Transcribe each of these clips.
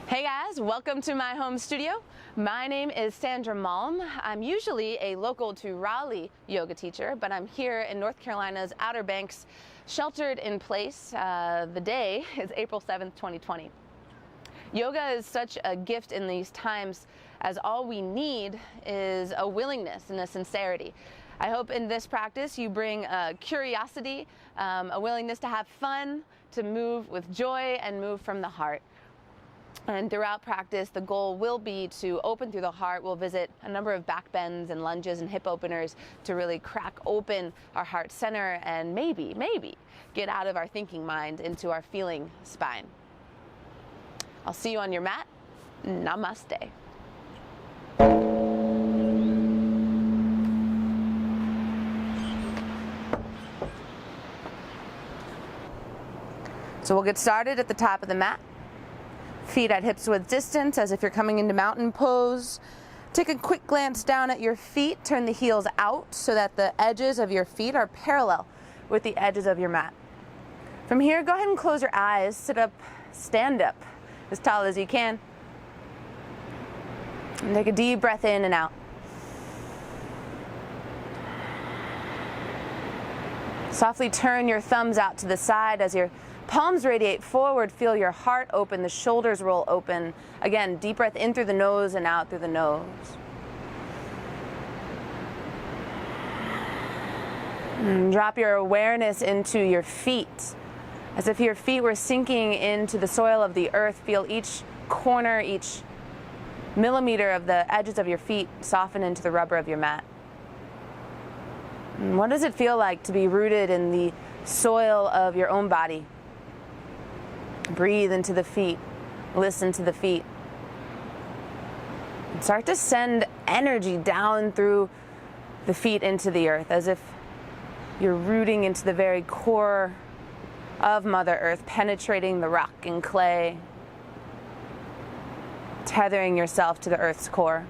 Hey guys, welcome to my home studio. My name is Sandra Malm. I'm usually a local to Raleigh yoga teacher, but I'm here in North Carolina's Outer Banks, sheltered in place. The day is April 7th, 2020. Yoga is such a gift in these times, as all we need is a willingness and a sincerity. I hope in this practice you bring a curiosity, a willingness to have fun, to move with joy and move from the heart. And throughout practice, the goal will be to open through the heart. We'll visit a number of back bends and lunges and hip openers to really crack open our heart center and maybe get out of our thinking mind into our feeling spine. I'll see you on your mat. Namaste. So we'll get started at the top of the mat. Feet at hips width distance as if you're coming into mountain pose. Take a quick glance down at your feet. Turn the heels out so that the edges of your feet are parallel with the edges of your mat. From here, go ahead and close your eyes. Sit up, stand up as tall as you can. And take a deep breath in and out. Softly turn your thumbs out to the side as your palms radiate forward. Feel your heart open, the shoulders roll open. Again, deep breath in through the nose and out through the nose. And drop your awareness into your feet, as if your feet were sinking into the soil of the earth. Feel each corner, each millimeter of the edges of your feet soften into the rubber of your mat. And what does it feel like to be rooted in the soil of your own body? Breathe into the feet, listen to the feet. And start to send energy down through the feet into the earth, as if you're rooting into the very core of Mother Earth, penetrating the rock and clay, tethering yourself to the earth's core.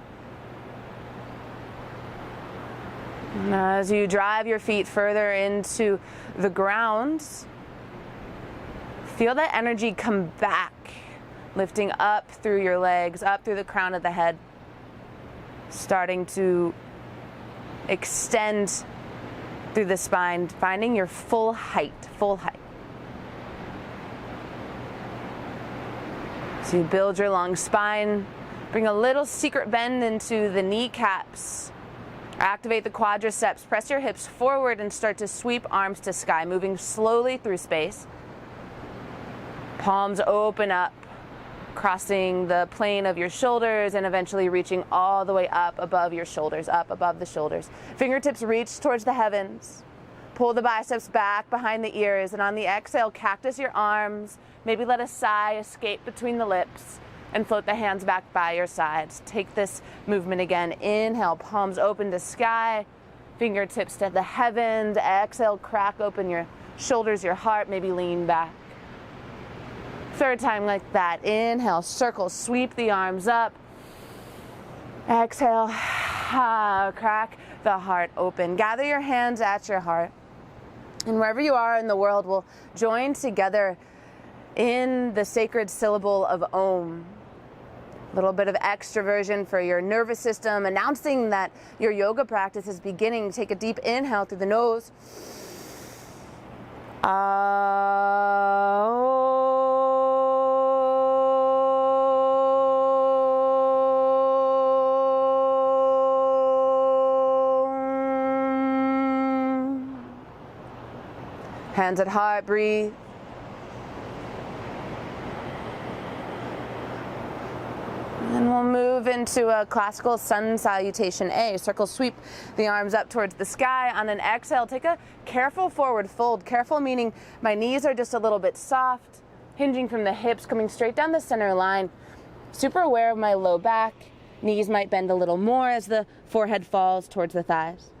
And as you drive your feet further into the ground, feel that energy come back, lifting up through your legs, up through the crown of the head, starting to extend through the spine, finding your full height, So you build your long spine, bring a little secret bend into the kneecaps, activate the quadriceps, press your hips forward and start to sweep arms to sky, moving slowly through space. Palms open up, crossing the plane of your shoulders and eventually reaching all the way up above your shoulders, up above the shoulders. Fingertips reach towards the heavens. Pull the biceps back behind the ears, and on the exhale, cactus your arms. Maybe let a sigh escape between the lips and float the hands back by your sides. Take this movement again. Inhale, palms open to sky, fingertips to the heavens. Exhale, crack open your shoulders, your heart, maybe lean back. Third time like that. Inhale, circle, sweep the arms up. Exhale, crack the heart open. Gather your hands at your heart. And wherever you are in the world, we'll join together in the sacred syllable of Om. A little bit of extroversion for your nervous system, announcing that your yoga practice is beginning. Take a deep inhale through the nose. Hands at heart, breathe. And we'll move into a classical sun salutation A. Circle sweep the arms up towards the sky. On an exhale, take a careful forward fold. Careful meaning my knees are just a little bit soft, hinging from the hips, coming straight down the center line. Super aware of my low back. Knees might bend a little more as the forehead falls towards the thighs.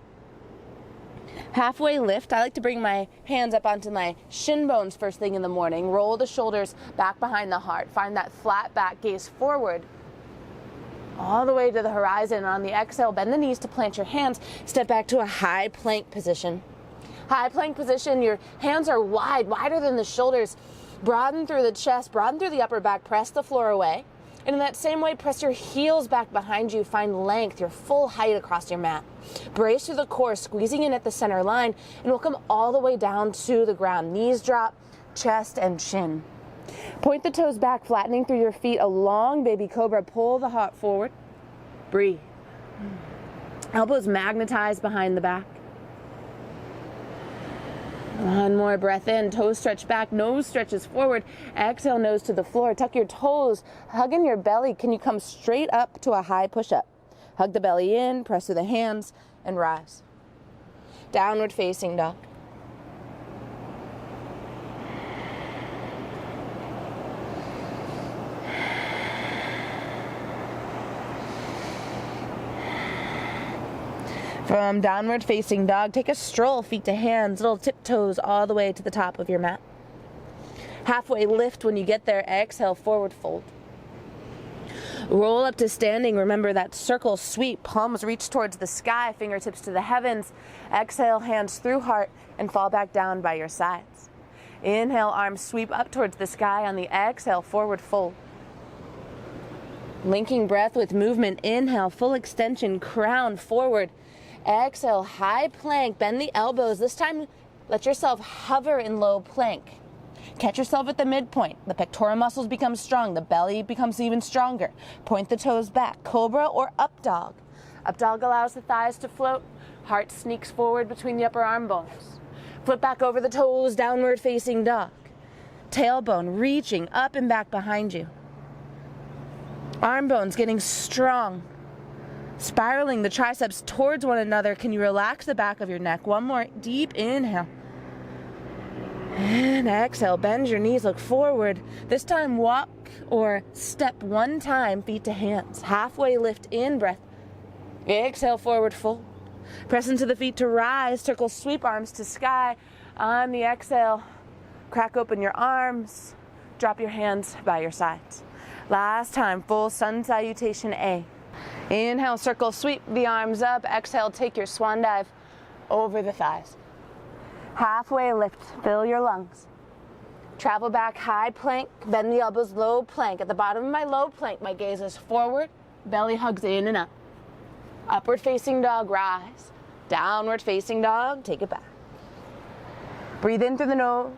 Halfway lift, I like to bring my hands up onto my shin bones first thing in the morning. Roll the shoulders back behind the heart. Find that flat back, gaze forward all the way to the horizon. On the exhale, bend the knees to plant your hands. Step back to a high plank position. High plank position, your hands are wide, wider than the shoulders. Broaden through the chest, broaden through the upper back, press the floor away. And in that same way, press your heels back behind you. Find length, your full height across your mat. Brace through the core, squeezing in at the center line, and we'll come all the way down to the ground. Knees drop, chest and chin. Point the toes back, flattening through your feet. A long baby cobra. Pull the heart forward. Breathe. Elbows magnetized behind the back. One more breath in, toes stretch back, nose stretches forward. Exhale, nose to the floor. Tuck your toes, hug in your belly. Can you come straight up to a high push-up? Hug the belly in, press through the hands, and rise. Downward facing dog. From downward facing dog, take a stroll, feet to hands, little tiptoes all the way to the top of your mat. Halfway lift when you get there, exhale, forward fold. Roll up to standing, remember that circle sweep, palms reach towards the sky, fingertips to the heavens. Exhale, hands through heart, and fall back down by your sides. Inhale, arms sweep up towards the sky. On the exhale, forward fold. Linking breath with movement, inhale, full extension, crown forward. Exhale, high plank, bend the elbows. This time, let yourself hover in low plank. Catch yourself at the midpoint. The pectoral muscles become strong. The belly becomes even stronger. Point the toes back. Cobra or up dog. Up dog allows the thighs to float. Heart sneaks forward between the upper arm bones. Flip back over the toes, downward facing dog. Tailbone reaching up and back behind you. Arm bones getting strong. Spiraling the triceps towards one another. Can you relax the back of your neck? One more deep inhale. And exhale, bend your knees, look forward. This time walk or step one time, feet to hands. Halfway lift in, breath. Exhale, forward fold. Press into the feet to rise. Circle sweep, arms to sky. On the exhale, crack open your arms. Drop your hands by your sides. Last time, full sun salutation A. Inhale, circle sweep the arms up. Exhale, take your swan dive over the thighs. Halfway lift, fill your lungs. Travel back, high plank, bend the elbows, low plank. At the bottom of my low plank, my gaze is forward, belly hugs in and up. Upward facing dog, rise. Downward facing dog, take it back. Breathe in through the nose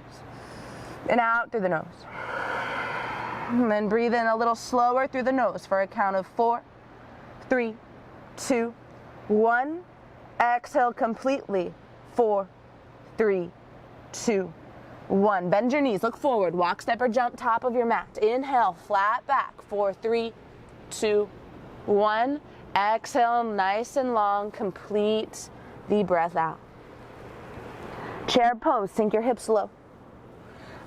and out through the nose. And then breathe in a little slower through the nose for a count of 4, 3, 2, 1. Exhale completely. 4, 3, 2, 1. Bend your knees, look forward, walk, step, or jump top of your mat. Inhale, flat back. 4, 3, 2, 1. Exhale, nice and long, complete the breath out. Chair pose, sink your hips low.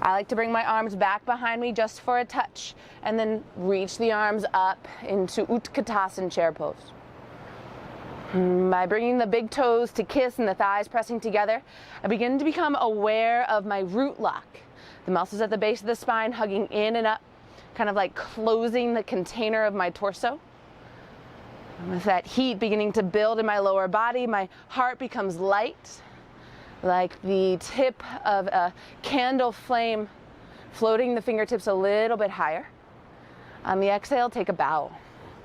I like to bring my arms back behind me just for a touch, and then reach the arms up into Utkatasana chair pose. By bringing the big toes to kiss and the thighs pressing together, I begin to become aware of my root lock. The muscles at the base of the spine hugging in and up, kind of like closing the container of my torso. With that heat beginning to build in my lower body, my heart becomes light, like the tip of a candle flame, floating the fingertips a little bit higher. On the exhale, take a bow.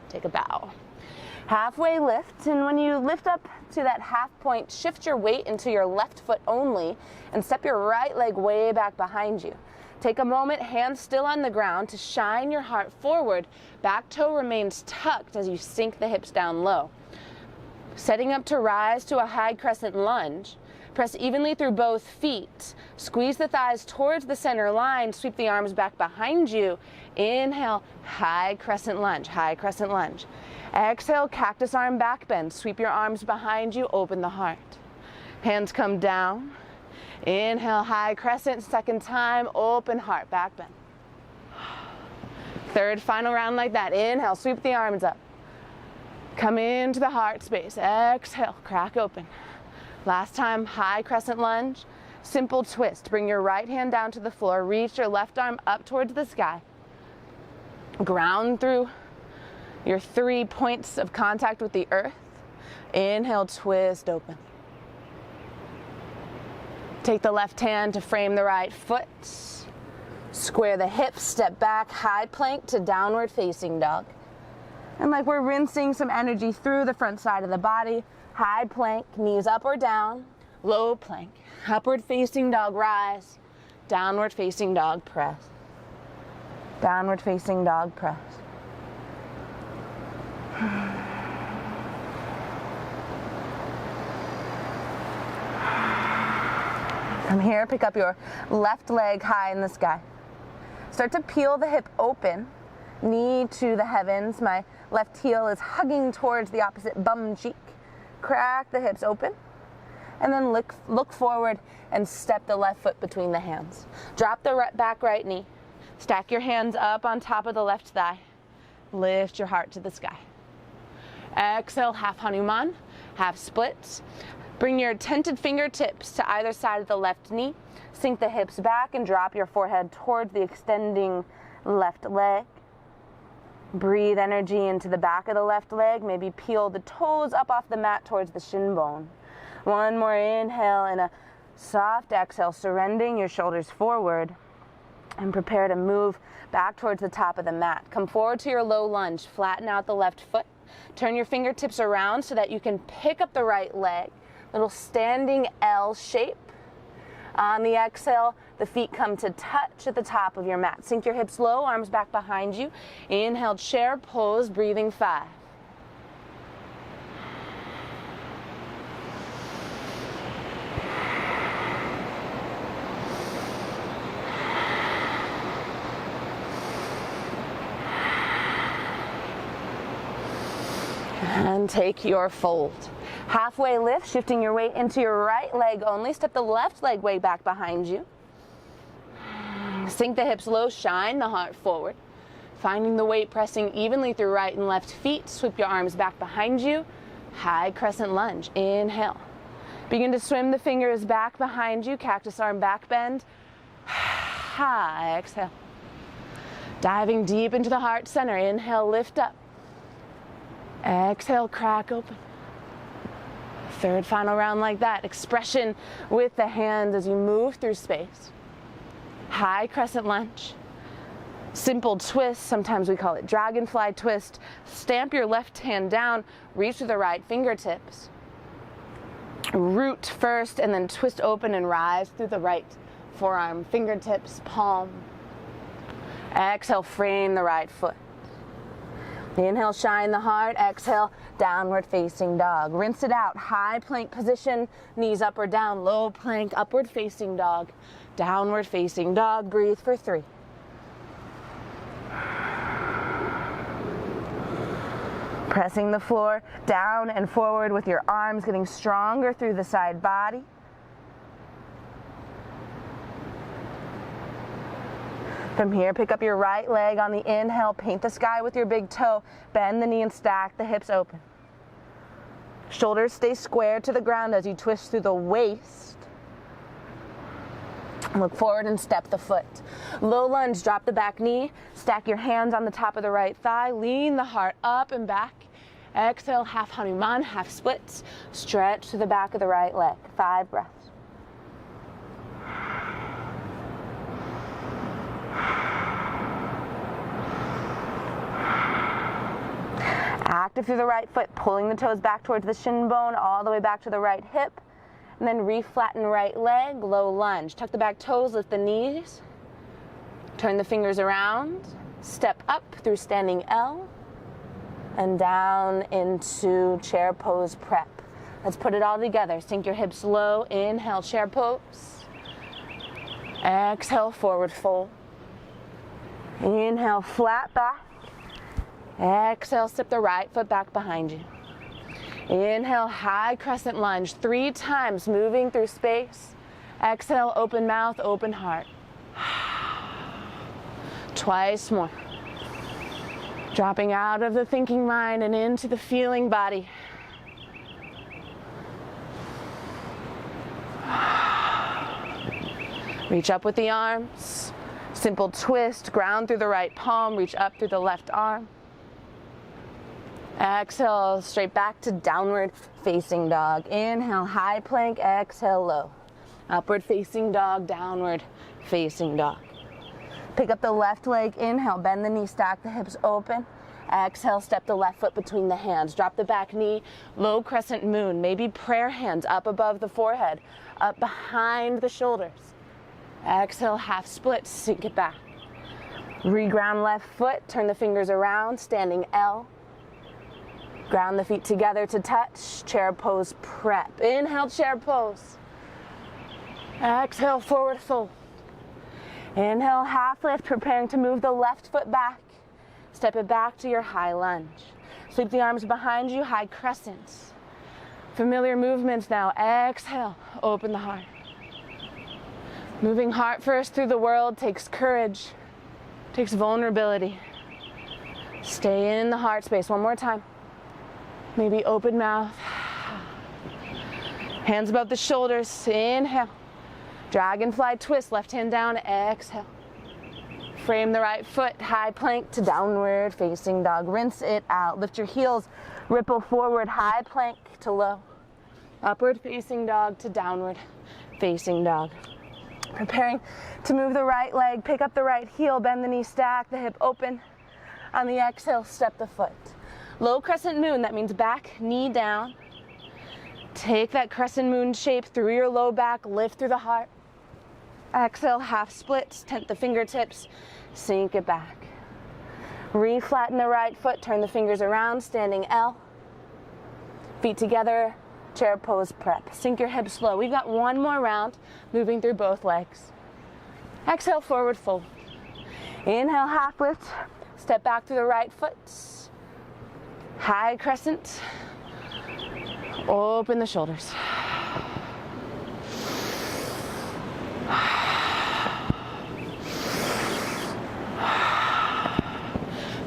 Take a bow. Halfway lift, and when you lift up to that half point, shift your weight into your left foot only and step your right leg way back behind you. Take a moment, hands still on the ground, to shine your heart forward. Back toe remains tucked as you sink the hips down low. Setting up to rise to a high crescent lunge. Press evenly through both feet. Squeeze the thighs towards the center line. Sweep the arms back behind you. Inhale, high crescent lunge, high crescent lunge. Exhale, cactus arm back bend. Sweep your arms behind you, open the heart. Hands come down. Inhale, high crescent. Second time, open heart, back bend. Third, final round like that. Inhale, sweep the arms up. Come into the heart space. Exhale, crack open. Last time, high crescent lunge. Simple twist. Bring your right hand down to the floor. Reach your left arm up towards the sky. Ground through your 3 points of contact with the earth. Inhale, twist open. Take the left hand to frame the right foot. Square the hips, step back, high plank to downward facing dog. And like we're rinsing some energy through the front side of the body, high plank, knees up or down, low plank, upward facing dog, rise, downward facing dog, press. Downward facing dog, press. From here, pick up your left leg high in the sky. Start to peel the hip open, knee to the heavens. My left heel is hugging towards the opposite bum cheek. Crack the hips open, and then look forward and step the left foot between the hands. Drop the back right knee. Stack your hands up on top of the left thigh. Lift your heart to the sky. Exhale, half Hanuman, half splits. Bring your tented fingertips to either side of the left knee. Sink the hips back and drop your forehead towards the extending left leg. Breathe energy into the back of the left leg. Maybe peel the toes up off the mat towards the shin bone. One more inhale and a soft exhale, surrendering your shoulders forward. And prepare to move back towards the top of the mat. Come forward to your low lunge. Flatten out the left foot. Turn your fingertips around so that you can pick up the right leg. Little standing L shape. On the exhale, the feet come to touch at the top of your mat. Sink your hips low, arms back behind you. Inhale, chair pose, breathing 5. And take your fold. Halfway lift, shifting your weight into your right leg only. Step the left leg way back behind you. Sink the hips low, shine the heart forward. Finding the weight pressing evenly through right and left feet. Sweep your arms back behind you. High crescent lunge. Inhale. Begin to swim the fingers back behind you. Cactus arm back bend. High exhale. Diving deep into the heart center. Inhale, lift up. Exhale, crack open. Third final round like that. Expression with the hands as you move through space. High crescent lunge. Simple twist, sometimes we call it dragonfly twist. Stamp your left hand down, reach to the right fingertips. Root first and then twist open and rise through the right forearm, fingertips, palm. Exhale, frame the right foot. Inhale, shine the heart. Exhale, downward facing dog. Rinse it out. High plank position, knees up or down. Low plank, upward facing dog. Downward facing dog. Breathe for 3. Pressing the floor down and forward with your arms, getting stronger through the side body. From here, pick up your right leg on the inhale, paint the sky with your big toe, bend the knee and stack the hips open. Shoulders stay square to the ground as you twist through the waist. Look forward and step the foot. Low lunge, drop the back knee, stack your hands on the top of the right thigh, lean the heart up and back. Exhale, half Hanuman, half splits. Stretch to the back of the right leg. 5 breaths. Active through the right foot, pulling the toes back towards the shin bone, all the way back to the right hip. And then re-flatten right leg, low lunge. Tuck the back toes, lift the knees. Turn the fingers around. Step up through standing L. And down into chair pose prep. Let's put it all together. Sink your hips low. Inhale, chair pose. Exhale, forward fold. Inhale, flat back. Exhale, step the right foot back behind you. Inhale, high crescent lunge 3 times, moving through space. Exhale, open mouth, open heart. Twice more. Dropping out of the thinking mind and into the feeling body. Reach up with the arms. Simple twist, ground through the right palm, reach up through the left arm. Exhale, straight back to downward facing dog. Inhale, high plank, exhale, low. Upward facing dog, downward facing dog. Pick up the left leg, inhale, bend the knee, stack the hips open. Exhale, step the left foot between the hands. Drop the back knee, low crescent moon, maybe prayer hands up above the forehead, up behind the shoulders. Exhale, half split, sink it back. Reground left foot, turn the fingers around, standing L. Ground the feet together to touch, chair pose prep. Inhale, chair pose. Exhale, forward fold. Inhale, half lift, preparing to move the left foot back. Step it back to your high lunge. Sweep the arms behind you, high crescent. Familiar movements now. Exhale, open the heart. Moving heart first through the world takes courage, takes vulnerability. Stay in the heart space. One more time. Maybe open mouth. Hands above the shoulders. Inhale. Dragonfly twist, left hand down. Exhale. Frame the right foot, high plank to downward facing dog. Rinse it out. Lift your heels, ripple forward, high plank to low. Upward facing dog to downward facing dog. Preparing to move the right leg, pick up the right heel, bend the knee, stack the hip open. On the exhale, step the foot. Low crescent moon, that means back, knee down. Take that crescent moon shape through your low back, lift through the heart. Exhale, half splits, tent the fingertips, sink it back. Reflatten the right foot, turn the fingers around, standing L. Feet together, chair pose prep. Sink your hips low. We've got one more round, moving through both legs. Exhale, forward fold. Inhale, half lift, step back through the right foot. High crescent, open the shoulders.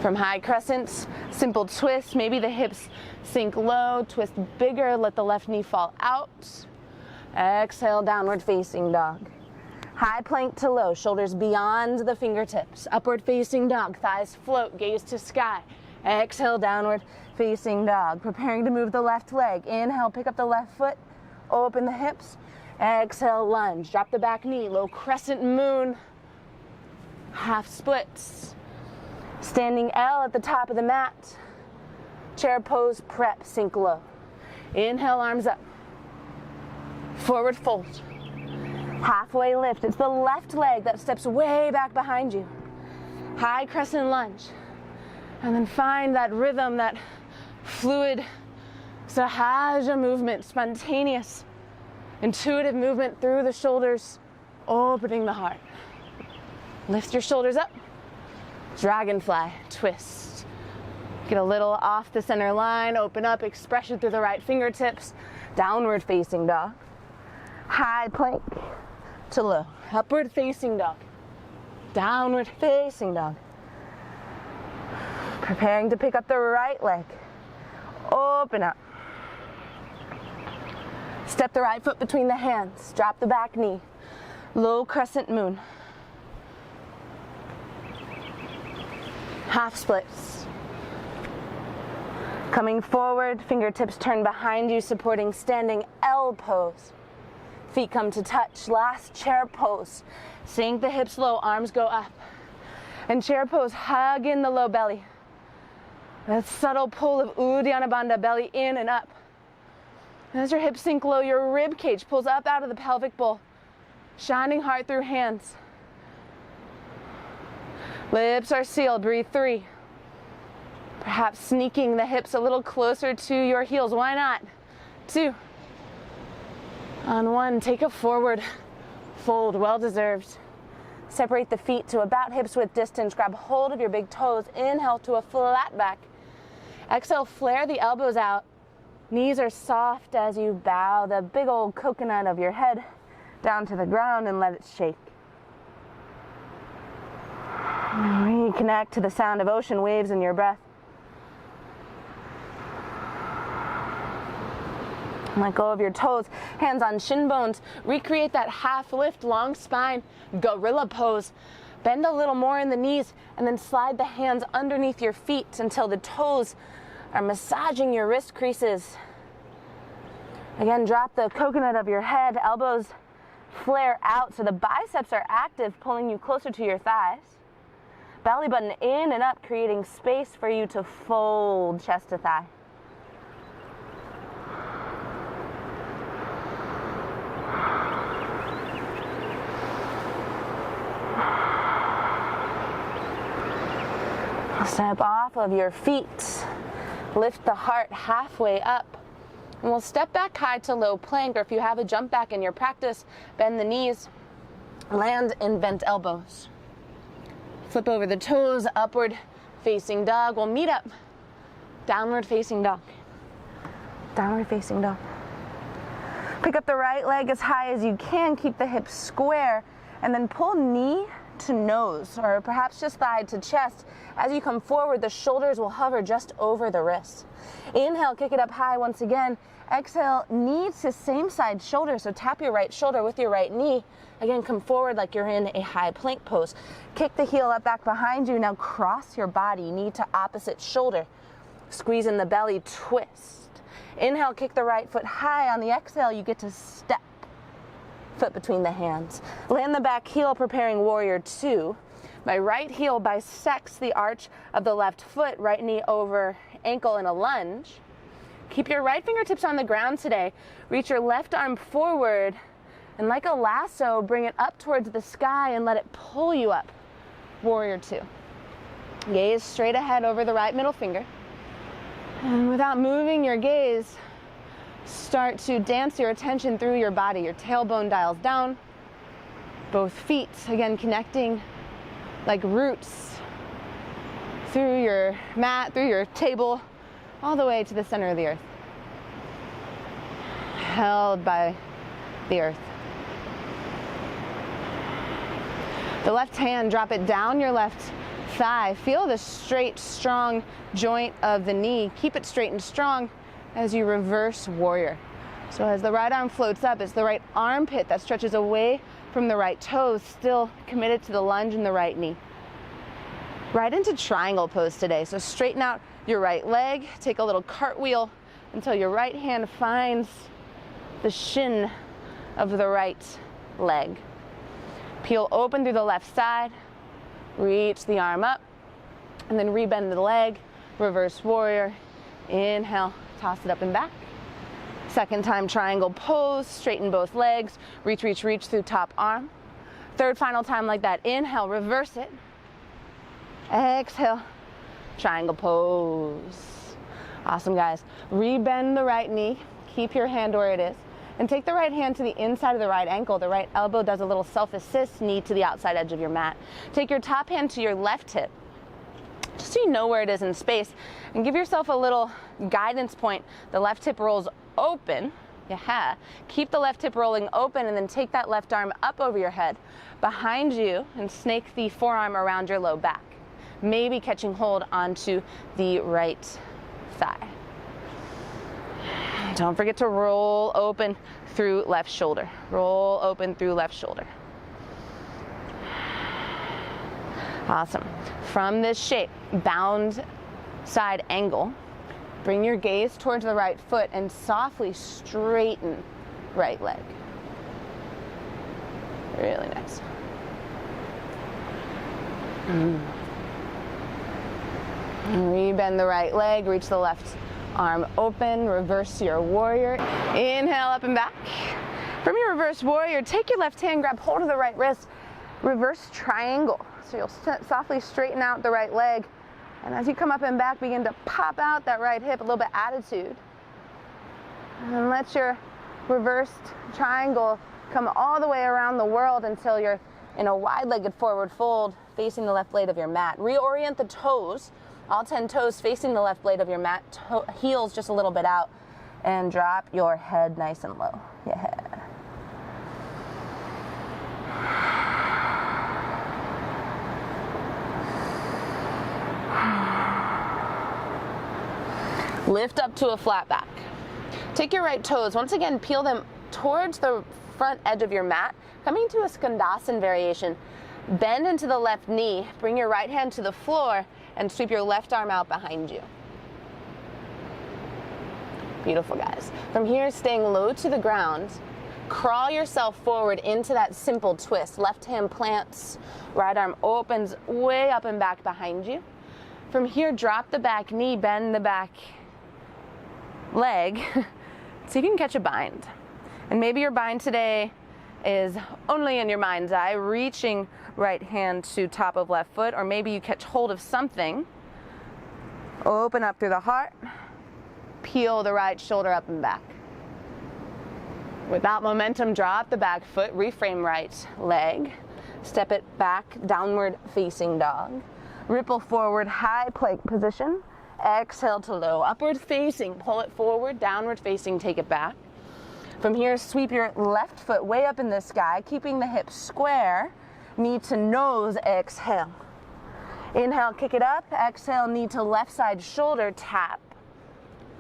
From high crescents, simple twist, maybe the hips sink low, twist bigger, let the left knee fall out. Exhale, downward facing dog. High plank to low, shoulders beyond the fingertips. Upward facing dog, thighs float, gaze to sky. Exhale, downward facing dog. Preparing to move the left leg. Inhale, pick up the left foot, open the hips. Exhale, lunge, drop the back knee, low crescent moon, half splits. Standing L at the top of the mat, chair pose prep, sink low. Inhale, arms up, forward fold. Halfway lift, it's the left leg that steps way back behind you. High crescent lunge. And then find that rhythm, that fluid sahaja movement, spontaneous, intuitive movement through the shoulders, opening the heart. Lift your shoulders up. Dragonfly twist. Get a little off the center line, open up, expression through the right fingertips, downward facing dog. High plank to low, upward facing dog, downward facing dog. Preparing to pick up the right leg, open up. Step the right foot between the hands, drop the back knee, low crescent moon. Half splits. Coming forward, fingertips turn behind you, supporting standing L pose. Feet come to touch, last chair pose. Sink the hips low, arms go up. And chair pose, hug in the low belly. That subtle pull of Uddiyana Bandha, belly in and up. As your hips sink low, your rib cage pulls up out of the pelvic bowl. Shining heart through hands. Lips are sealed, breathe 3. Perhaps sneaking the hips a little closer to your heels, why not? 2. On 1, take a forward fold, well deserved. Separate the feet to about hips width distance, grab hold of your big toes, inhale to a flat back. Exhale, flare the elbows out. Knees are soft as you bow the big old coconut of your head down to the ground and let it shake. Reconnect to the sound of ocean waves in your breath. Let go of your toes, hands on shin bones. Recreate that half lift, long spine, gorilla pose. Bend a little more in the knees and then slide the hands underneath your feet until the toes are massaging your wrist creases. Again, drop the coconut of your head, elbows flare out so the biceps are active, pulling you closer to your thighs. Belly button in and up, creating space for you to fold chest to thigh. Step off of your feet. Lift the heart halfway up. And we'll step back high to low plank, or if you have a jump back in your practice, bend the knees, land in bent elbows. Flip over the toes, upward facing dog. We'll meet up. Downward facing dog. Downward facing dog. Pick up the right leg as high as you can. Keep the hips square. And then pull knee to nose, or perhaps just thigh to chest. As you come forward, the shoulders will hover just over the wrists. Inhale, kick it up high once again. Exhale, knee to same side shoulder. So tap your right shoulder with your right knee. Again, come forward like you're in a high plank pose. Kick the heel up back behind you. Now cross your body, knee to opposite shoulder. Squeeze in the belly, twist. Inhale, kick the right foot high. On the exhale, you get to step. Foot between the hands. Land the back heel, preparing warrior two. My right heel bisects the arch of the left foot, right knee over ankle in a lunge. Keep your right fingertips on the ground today. Reach your left arm forward, and like a lasso, bring it up towards the sky and let it pull you up. Warrior two. Gaze straight ahead over the right middle finger. And without moving your gaze, start to dance your attention through your body. Your tailbone dials down. Both feet, again, connecting like roots through your mat, through your table, all the way to the center of the earth. Held by the earth. The left hand, drop it down your left thigh. Feel the straight, strong joint of the knee. Keep it straight and strong as you reverse warrior. So as the right arm floats up, it's the right armpit that stretches away from the right toes, still committed to the lunge in the right knee. Right into triangle pose today. So straighten out your right leg, take a little cartwheel until your right hand finds the shin of the right leg. Peel open through the left side, reach the arm up, and then rebend the leg, reverse warrior. Inhale, toss it up and back. Second time triangle pose, straighten both legs, reach, reach, reach through top arm. Third final time like that, inhale, reverse it. Exhale, triangle pose. Awesome, guys. Rebend the right knee, keep your hand where it is, and take the right hand to the inside of the right ankle. The right elbow does a little self-assist, knee to the outside edge of your mat. Take your top hand to your left hip, just so you know where it is in space, and give yourself a little guidance point. The left hip rolls open. Yeah. Keep the left hip rolling open, and then take that left arm up over your head, behind you, and snake the forearm around your low back. Maybe catching hold onto the right thigh. Don't forget to roll open through left shoulder. Roll open through left shoulder. Awesome. From this shape, bound side angle, bring your gaze towards the right foot and softly straighten right leg. Really nice. Rebend the right leg, reach the left arm open, reverse your warrior. Inhale up and back. From your reverse warrior, take your left hand, grab hold of the right wrist, reverse triangle. So you'll softly straighten out the right leg. And as you come up and back, begin to pop out that right hip, a little bit attitude. And let your reversed triangle come all the way around the world until you're in a wide-legged forward fold facing the left blade of your mat. Reorient the toes, all 10 toes facing the left blade of your mat, heels just a little bit out, and drop your head nice and low. Yeah. Lift up to a flat back. Take your right toes, once again, peel them towards the front edge of your mat, coming to a Skandasana variation. Bend into the left knee, bring your right hand to the floor, and sweep your left arm out behind you. Beautiful, guys. From here, staying low to the ground, Crawl yourself forward into that simple twist. Left hand plants, right arm opens way up and back behind you. From here, drop the back knee, bend the back leg so you can catch a bind. And maybe your bind today is only in your mind's eye, reaching right hand to top of left foot, or maybe you catch hold of something. Open up through the heart, peel the right shoulder up and back. Without momentum, drop the back foot, reframe right leg, step it back, downward facing dog. Ripple forward, high plank position. Exhale to low, upward facing, pull it forward, downward facing, take it back. From here, sweep your left foot way up in the sky, keeping the hips square, knee to nose, exhale. Inhale, kick it up, exhale, knee to left side shoulder, tap.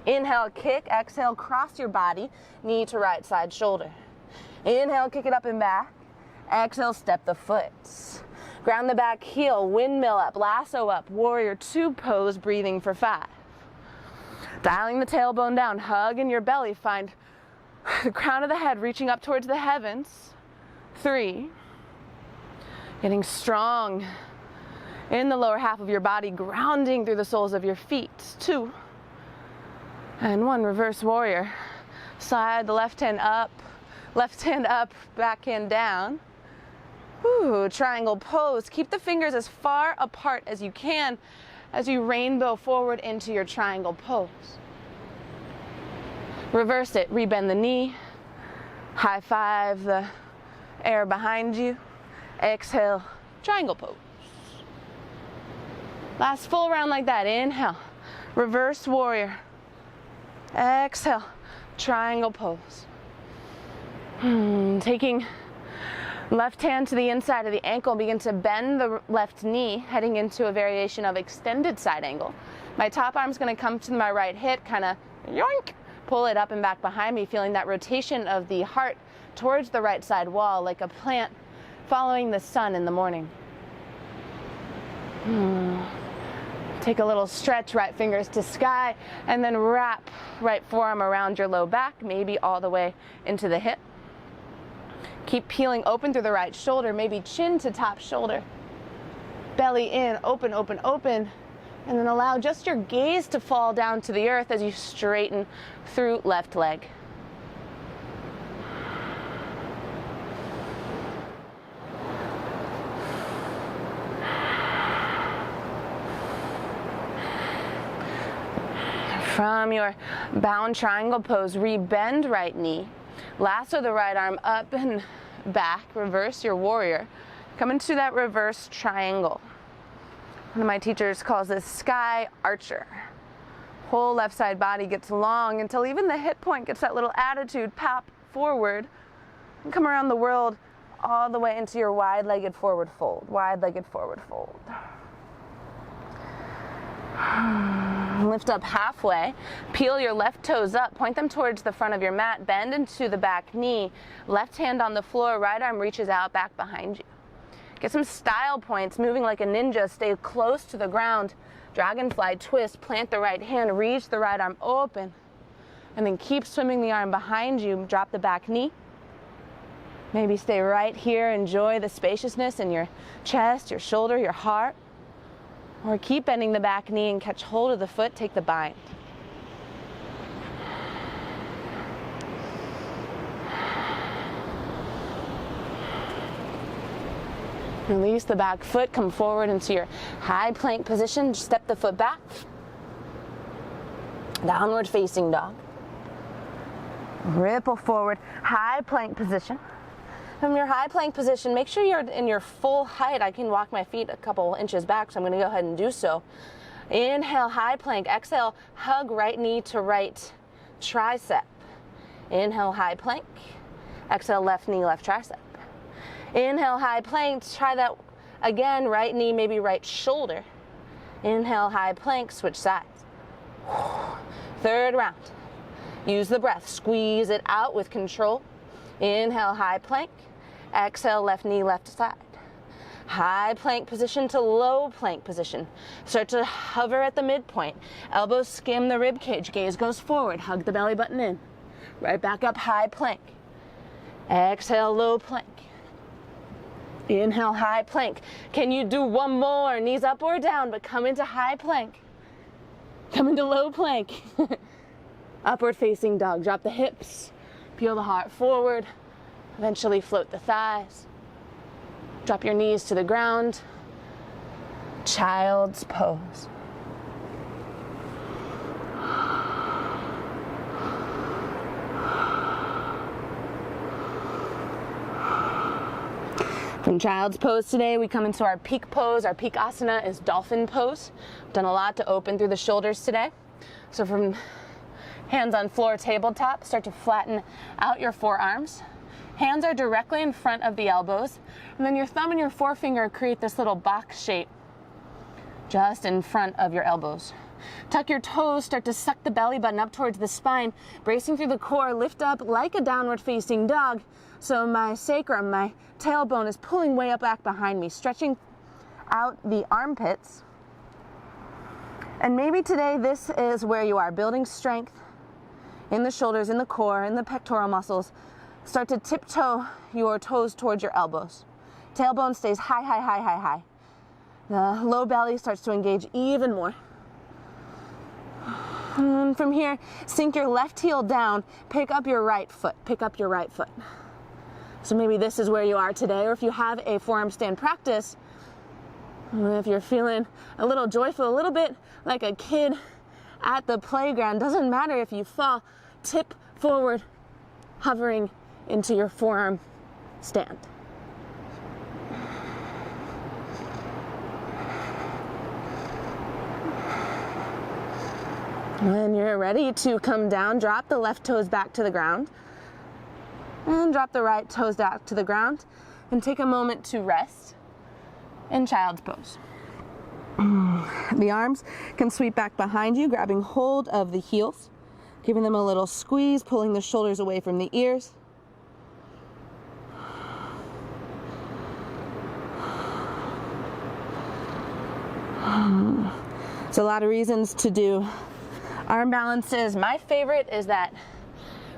Inhale, kick, exhale, cross your body, knee to right side shoulder. Inhale, kick it up and back. Exhale, step the foot. Ground the back heel, windmill up, lasso up, warrior two pose, breathing for 5. Dialing the tailbone down, hug in your belly, find the crown of the head reaching up towards the heavens. 3. Getting strong in the lower half of your body, grounding through the soles of your feet. 2. And 1, reverse warrior. Slide the left hand up, back hand down. Ooh, triangle pose. Keep the fingers as far apart as you can as you rainbow forward into your triangle pose. Reverse it, rebend the knee, high five the air behind you. Exhale, triangle pose. Last full round like that. Inhale, reverse warrior. Exhale, triangle pose. Taking left hand to the inside of the ankle, begin to bend the left knee, heading into a variation of extended side angle. My top arm's gonna come to my right hip, kind of yoink, pull it up and back behind me, feeling that rotation of the heart towards the right side wall, like a plant following the sun in the morning. Take a little stretch, right fingers to sky, and then wrap right forearm around your low back, maybe all the way into the hip. Keep peeling open through the right shoulder, maybe chin to top shoulder. Belly in, open, open, open. And then allow just your gaze to fall down to the earth as you straighten through left leg. From your bound triangle pose, rebend right knee. Lasso the right arm up and back, reverse your warrior. Come into that reverse triangle. One of my teachers calls this sky archer. Whole left side body gets long until even the hip point gets that little attitude, pop forward, and come around the world all the way into your wide-legged forward fold. Wide-legged forward fold. Lift up halfway, peel your left toes up, point them towards the front of your mat, bend into the back knee, left hand on the floor, right arm reaches out back behind you. Get some style points, moving like a ninja, stay close to the ground, dragonfly twist, plant the right hand, reach the right arm open, and then keep swimming the arm behind you, drop the back knee. Maybe stay right here, enjoy the spaciousness in your chest, your shoulder, your heart. Or keep bending the back knee and catch hold of the foot, take the bind. Release the back foot, come forward into your high plank position, step the foot back. Downward facing dog. Ripple forward, high plank position. From your high plank position, make sure you're in your full height. I can walk my feet a couple inches back, so I'm going to go ahead and do so. Inhale, high plank. Exhale, hug right knee to right tricep. Inhale, high plank. Exhale, left knee, left tricep. Inhale, high plank. Try that again. Right knee, maybe right shoulder. Inhale, high plank. Switch sides. 3rd round. Use the breath. Squeeze it out with control. Inhale, high plank. Exhale, left knee, left side. High plank position to low plank position. Start to hover at the midpoint. Elbows skim the rib cage. Gaze goes forward. Hug the belly button in. Right back up, high plank. Exhale, low plank. Inhale, high plank. Can you do one more? Knees up or down, but come into high plank. Come into low plank. Upward facing dog. Drop the hips. Peel the heart forward. Eventually float the thighs. Drop your knees to the ground. Child's pose. From child's pose today, we come into our peak pose. Our peak asana is dolphin pose. We've done a lot to open through the shoulders today. So from hands on floor, tabletop, start to flatten out your forearms. Hands are directly in front of the elbows, and then your thumb and your forefinger create this little box shape just in front of your elbows. Tuck your toes, start to suck the belly button up towards the spine, bracing through the core, lift up like a downward facing dog. So my sacrum, my tailbone is pulling way up back behind me, stretching out the armpits. And maybe today this is where you are, building strength in the shoulders, in the core, in the pectoral muscles. Start to tiptoe your toes towards your elbows. Tailbone stays high, high, high, high, high. The low belly starts to engage even more. And from here, sink your left heel down, pick up your right foot, pick up your right foot. So maybe this is where you are today, or if you have a forearm stand practice, if you're feeling a little joyful, a little bit like a kid at the playground, doesn't matter if you fall, tip forward, hovering into your forearm stand. When you're ready to come down, drop the left toes back to the ground and drop the right toes back to the ground and take a moment to rest in child's pose. The arms can sweep back behind you, grabbing hold of the heels, giving them a little squeeze, pulling the shoulders away from the ears. There's a lot of reasons to do arm balances. My favorite is that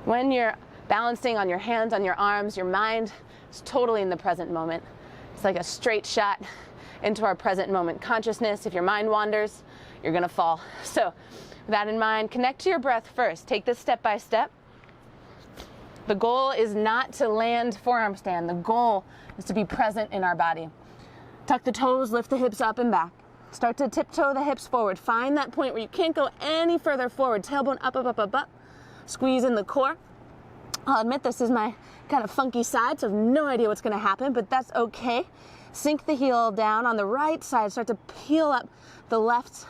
when you're balancing on your hands, on your arms, your mind is totally in the present moment. It's like a straight shot into our present moment consciousness. If your mind wanders, you're gonna fall. So with that in mind, connect to your breath first. Take this step by step. The goal is not to land forearm stand. The goal is to be present in our body. Tuck the toes, lift the hips up and back. Start to tiptoe the hips forward. Find that point where you can't go any further forward. Tailbone up, up, up, up, up. Squeeze in the core. I'll admit this is my kind of funky side, so I have no idea what's gonna happen, but that's okay. Sink the heel down on the right side. Start to peel up the left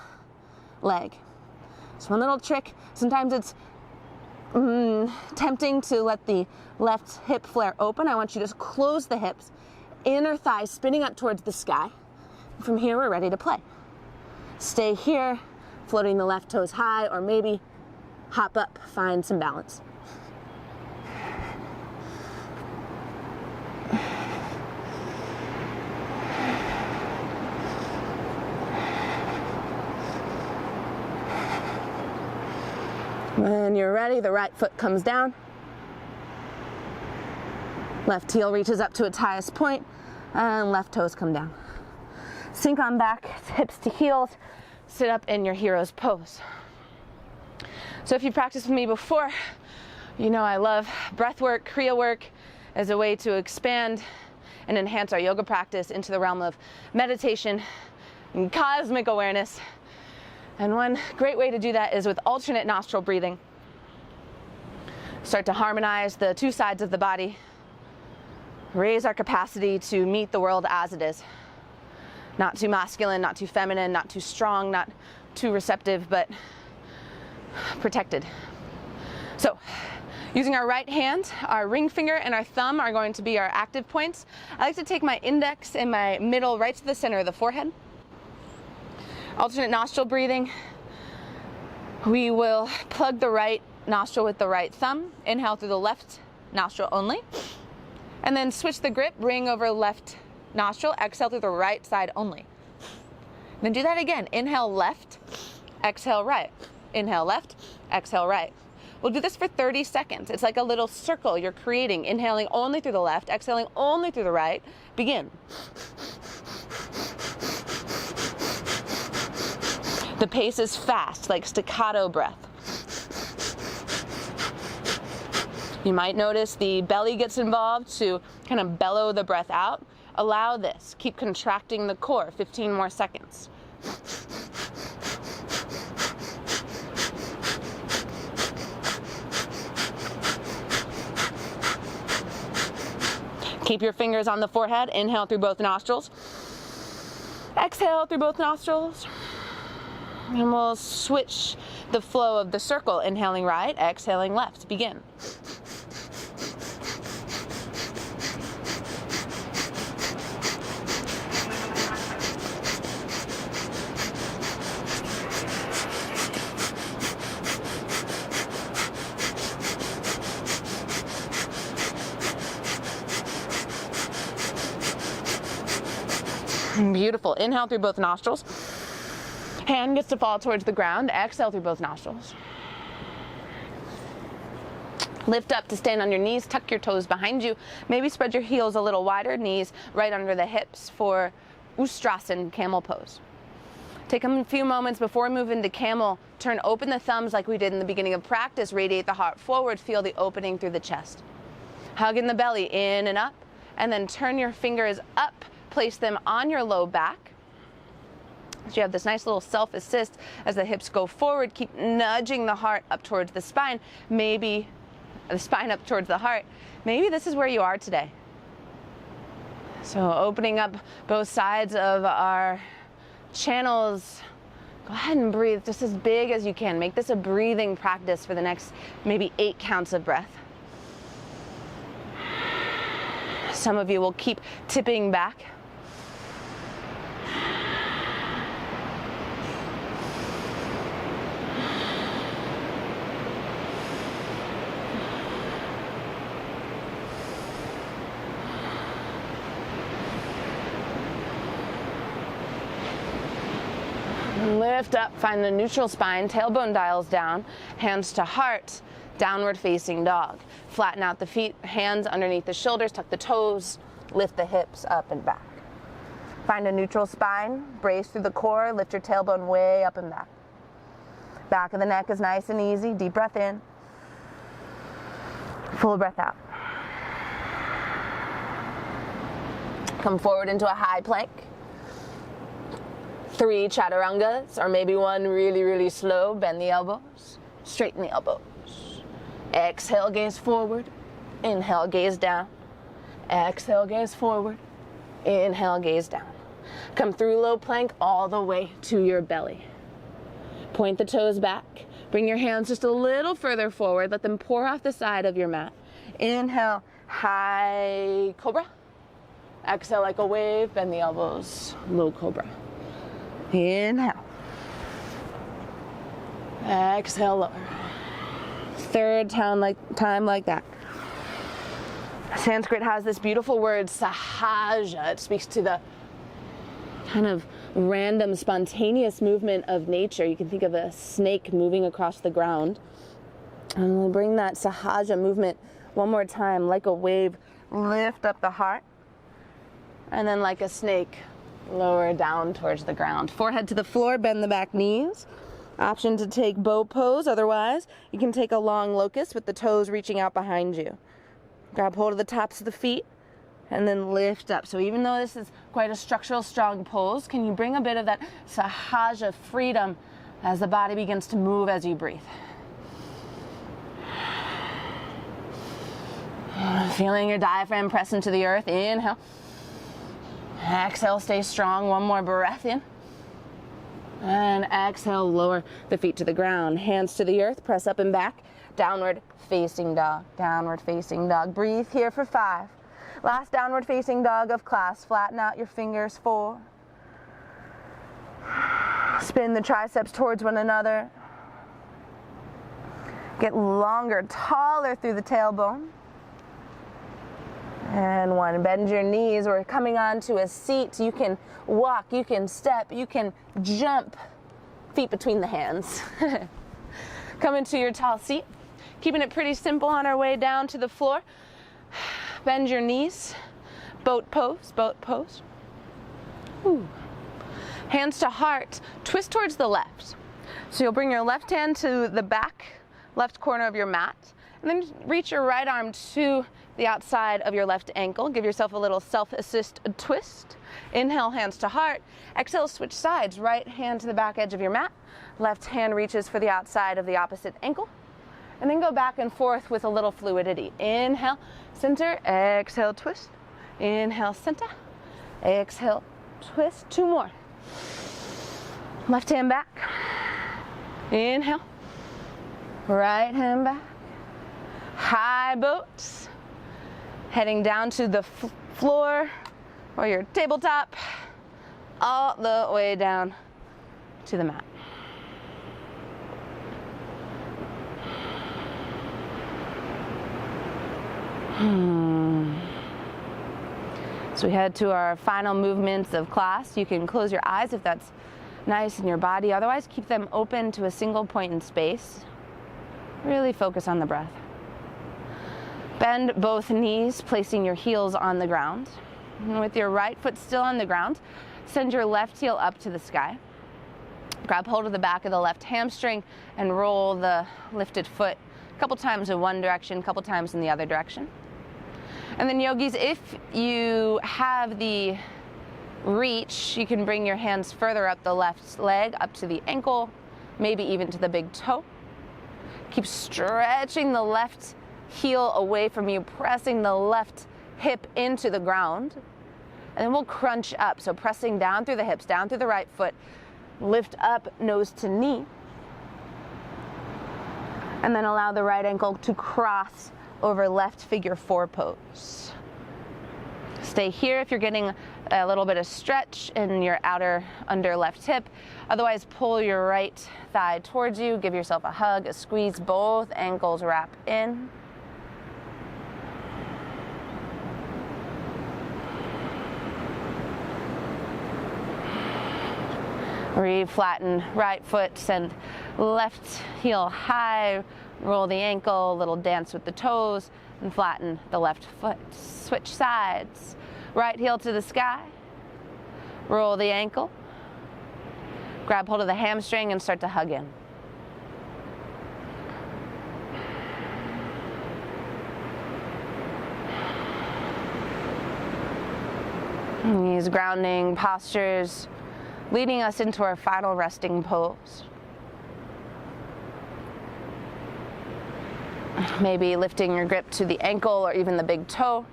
leg. So one little trick, sometimes it's tempting to let the left hip flare open. I want you to close the hips, inner thighs spinning up towards the sky. From here, we're ready to play. Stay here, floating the left toes high, or maybe hop up, find some balance. When you're ready, the right foot comes down. Left heel reaches up to its highest point, and left toes come down. Sink on back, hips to heels, sit up in your hero's pose. So if you've practiced with me before, you know I love breath work, Kriya work as a way to expand and enhance our yoga practice into the realm of meditation and cosmic awareness. And one great way to do that is with alternate nostril breathing. Start to harmonize the two sides of the body, raise our capacity to meet the world as it is. Not too masculine, not too feminine, not too strong, not too receptive, but protected. So, using our right hand, our ring finger and our thumb are going to be our active points. I like to take my index and my middle right to the center of the forehead. Alternate nostril breathing. We will plug the right nostril with the right thumb. Inhale through the left nostril only. And then switch the grip, ring over left nostril, exhale through the right side only. Then do that again. Inhale left, exhale right. Inhale left, exhale right. We'll do this for 30 seconds. It's like a little circle you're creating, inhaling only through the left, exhaling only through the right. Begin. The pace is fast, like staccato breath. You might notice the belly gets involved to kind of bellow the breath out. Allow this. Keep contracting the core. 15 more seconds. Keep your fingers on the forehead. Inhale through both nostrils. Exhale through both nostrils. And we'll switch the flow of the circle. Inhaling right, exhaling left. Begin. Beautiful. Inhale through both nostrils. Hand gets to fall towards the ground. Exhale through both nostrils. Lift up to stand on your knees. Tuck your toes behind you. Maybe spread your heels a little wider. Knees right under the hips for Ustrasana, camel pose. Take a few moments before we move into camel. Turn open the thumbs like we did in the beginning of practice. Radiate the heart forward. Feel the opening through the chest. Hug in the belly, in and up. And then turn your fingers up. Place them on your low back. So you have this nice little self-assist as the hips go forward. Keep nudging the heart up towards the spine. Maybe the spine up towards the heart. Maybe this is where you are today. So opening up both sides of our channels. Go ahead and breathe just as big as you can. Make this a breathing practice for the next maybe 8 counts of breath. Some of you will keep tipping back. Lift up, find the neutral spine, tailbone dials down, hands to heart, downward facing dog. Flatten out the feet, hands underneath the shoulders, tuck the toes, lift the hips up and back. Find a neutral spine, brace through the core, lift your tailbone way up and back. Back of the neck is nice and easy, deep breath in, full breath out. Come forward into a high plank. 3 chaturangas, or maybe one really, really slow. Bend the elbows, straighten the elbows. Exhale, gaze forward. Inhale, gaze down. Exhale, gaze forward. Inhale, gaze down. Come through low plank all the way to your belly. Point the toes back. Bring your hands just a little further forward. Let them pour off the side of your mat. Inhale, high cobra. Exhale like a wave. Bend the elbows, low cobra. Inhale. Exhale, lower. 3rd time like that. Sanskrit has this beautiful word, sahaja. It speaks to the kind of random, spontaneous movement of nature. You can think of a snake moving across the ground. And we'll bring that sahaja movement one more time, like a wave. Lift up the heart. And then like a snake, lower down towards the ground. Forehead to the floor, bend the back knees. Option to take bow pose. Otherwise, you can take a long locust with the toes reaching out behind you. Grab hold of the tops of the feet and then lift up. So even though this is quite a structural strong pose, can you bring a bit of that sahaja freedom as the body begins to move as you breathe? Feeling your diaphragm press into the earth. Inhale. Exhale, stay strong. One more breath in. And exhale, lower the feet to the ground. Hands to the earth, press up and back. Downward facing dog, downward facing dog. Breathe here for 5. Last downward facing dog of class. Flatten out your fingers. 4. Spin the triceps towards one another. Get longer, taller through the tailbone. And 1, bend your knees. We're coming onto a seat. You can walk, you can step, you can jump. Feet between the hands. Come into your tall seat. Keeping it pretty simple on our way down to the floor. Bend your knees. Boat pose, boat pose. Ooh. Hands to heart, twist towards the left. So you'll bring your left hand to the back, left corner of your mat, and then reach your right arm to the outside of your left ankle. Give yourself a little self-assist twist. Inhale, hands to heart. Exhale, switch sides. Right hand to the back edge of your mat. Left hand reaches for the outside of the opposite ankle. And then go back and forth with a little fluidity. Inhale, center, exhale, twist. Inhale, center, exhale, twist. 2 more. Left hand back. Inhale. Right hand back. High boats. Heading down to the floor or your tabletop. All the way down to the mat. So we head to our final movements of class. You can close your eyes if that's nice in your body. Otherwise, keep them open to a single point in space. Really focus on the breath. Bend both knees, placing your heels on the ground. And with your right foot still on the ground, send your left heel up to the sky. Grab hold of the back of the left hamstring and roll the lifted foot a couple times in one direction, a couple times in the other direction. And then yogis, if you have the reach, you can bring your hands further up the left leg, up to the ankle, maybe even to the big toe. Keep stretching the left heel away from you, pressing the left hip into the ground. And then we'll crunch up, so pressing down through the hips, down through the right foot, lift up nose to knee. And then allow the right ankle to cross over left figure 4 pose. Stay here if you're getting a little bit of stretch in your outer under left hip. Otherwise, pull your right thigh towards you. Give yourself a hug, a squeeze. Both ankles wrap in. Re-flatten right foot, send left heel high, roll the ankle, little dance with the toes, and flatten the left foot. Switch sides. Right heel to the sky, roll the ankle, grab hold of the hamstring and start to hug in. These grounding postures leading us into our final resting pose. Maybe lifting your grip to the ankle or even the big toe.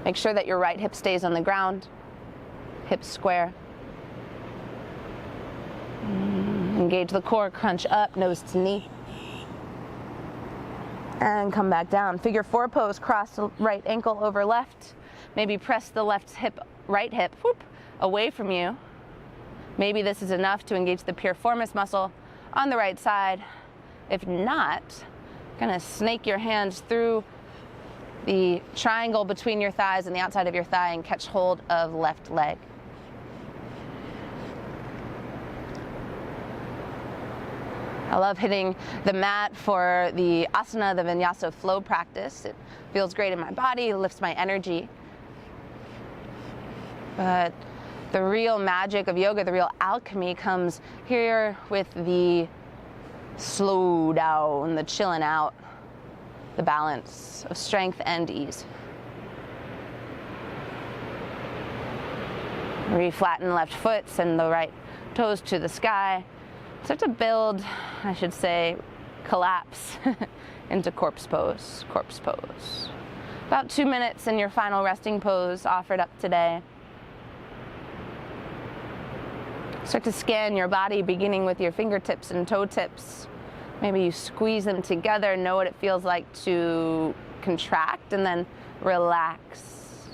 Make sure that your right hip stays on the ground, hips square. Engage the core, crunch up, nose to knee. And come back down. Figure 4 pose, cross the right ankle over left. Maybe press the left hip, right hip, whoop, away from you. Maybe this is enough to engage the piriformis muscle on the right side. If not, gonna snake your hands through the triangle between your thighs and the outside of your thigh and catch hold of left leg. I love hitting the mat for the asana, the Vinyasa flow practice. It feels great in my body, lifts my energy. But the real magic of yoga, the real alchemy comes here with the slow down, the chilling out, the balance of strength and ease. Re-flatten left foot, send the right toes to the sky. Start to build, I should say, collapse into corpse pose, corpse pose. About 2 minutes in your final resting pose offered up today. Start to scan your body, beginning with your fingertips and toe tips. Maybe you squeeze them together, know what it feels like to contract, and then relax.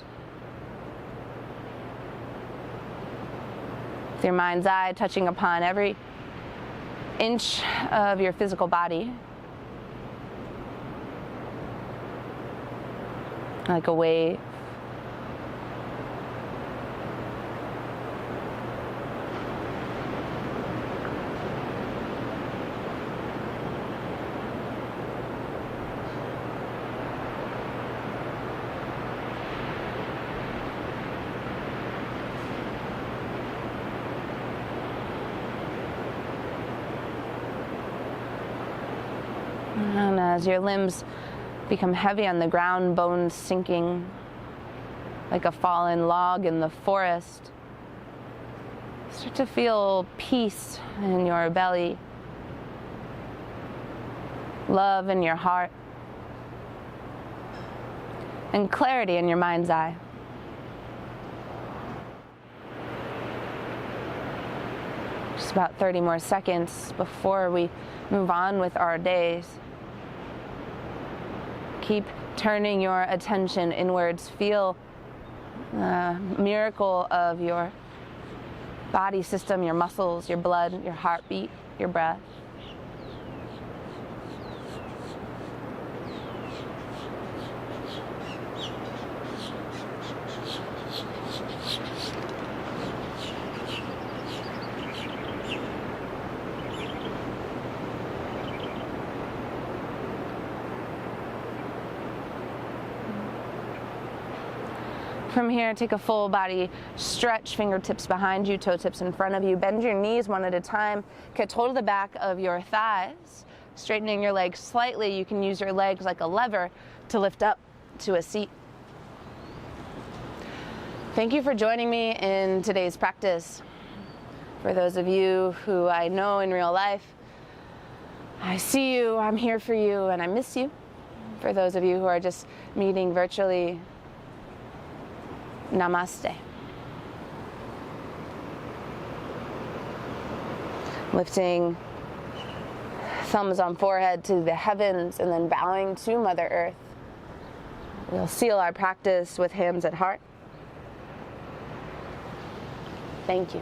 With your mind's eye touching upon every inch of your physical body. Like a wave. And as your limbs become heavy on the ground, bones sinking like a fallen log in the forest, start to feel peace in your belly, love in your heart, and clarity in your mind's eye. Just about 30 more seconds before we move on with our days. Keep turning your attention inwards. Feel the miracle of your body system, your muscles, your blood, your heartbeat, your breath. From here, take a full body stretch, fingertips behind you, toe tips in front of you. Bend your knees one at a time. Get hold of the back of your thighs, straightening your legs slightly. You can use your legs like a lever to lift up to a seat. Thank you for joining me in today's practice. For those of you who I know in real life, I see you, I'm here for you, and I miss you. For those of you who are just meeting virtually, Namaste. Lifting thumbs on forehead to the heavens and then bowing to Mother Earth. We'll seal our practice with hands at heart. Thank you.